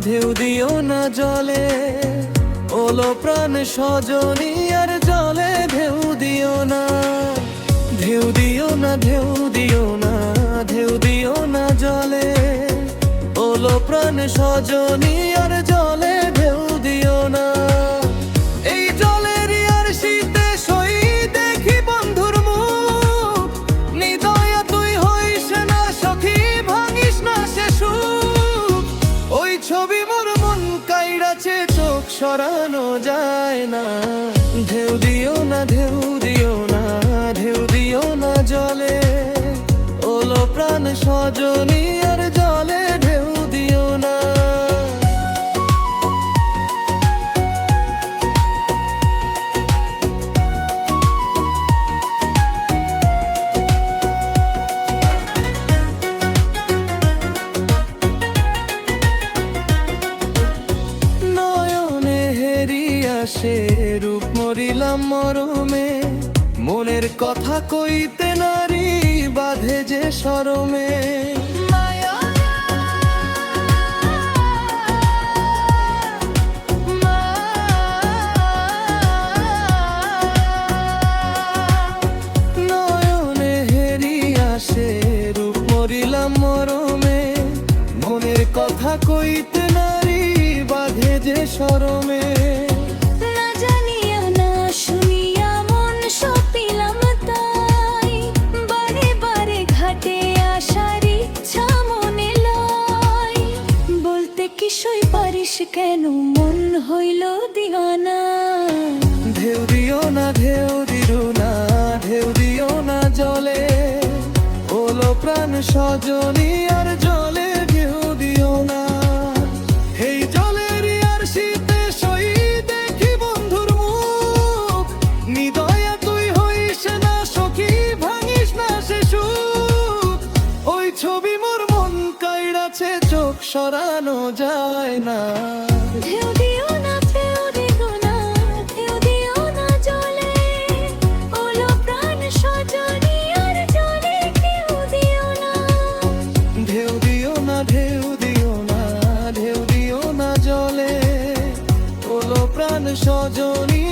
ঢেউ দিও না জলে, ওলো প্রাণ সজনী আর জলে ঢেউ দিও না। ঢেউ দিও না, ঢেউ দিও না, ঢেউ দিও না জলে, ওলো প্রাণ সজনী আর জলে ঢেউ দিও না। এই জলের আর শীতে সই দেখি বন্ধুর মুখ, নিদয়া তুই হইস না সখী, ভাঙিস না সে সুখ। ওই ছবি মোর মন কাইড়াছে, চোখ সরানো যায় না। ঢেউ দিও না, ঢেউ দিও না, ঢেউ দিও না জলে, ওলো প্রাণ সজনী আর জলে ঢেউ দিও না। নয়নে হেরিয়া সে রূপ মরিলাম মরমে, মনের কথা কইতে নারী বাঁধে যে শরমে। নয়নে হেরিয়া সে রূপ মরিলাম মরমে, মনের কথা কইতে নারী বাঁধে যে শরমে। কিসই পারিস কেন মন হইল দিওয়ানা। ঢেউ দিও না, ঢেউ দিও না, ঢেউ দিও না জলে, ওলো প্রাণ সজনী আর জলে ঢেউ দিও না। এই জলের আর শীতে সই দেখি বন্ধুর মুখ, নিদয়া তুই হইস না সখী, ভাঙিস না সে সুখ। ওই ছবি মোর মন কাইড়াছে, চোখ সরানো যায় না। ঢেউ দিও না, ঢেউ দিও না, ঢেউ দিও না জলে, ওলো প্রাণ সজনী আর জলে ঢেউ দিও না। ঢেউ দিও না, ঢেউ দিও না, ঢেউ দিও না জলে, ওলো প্রাণ সজনী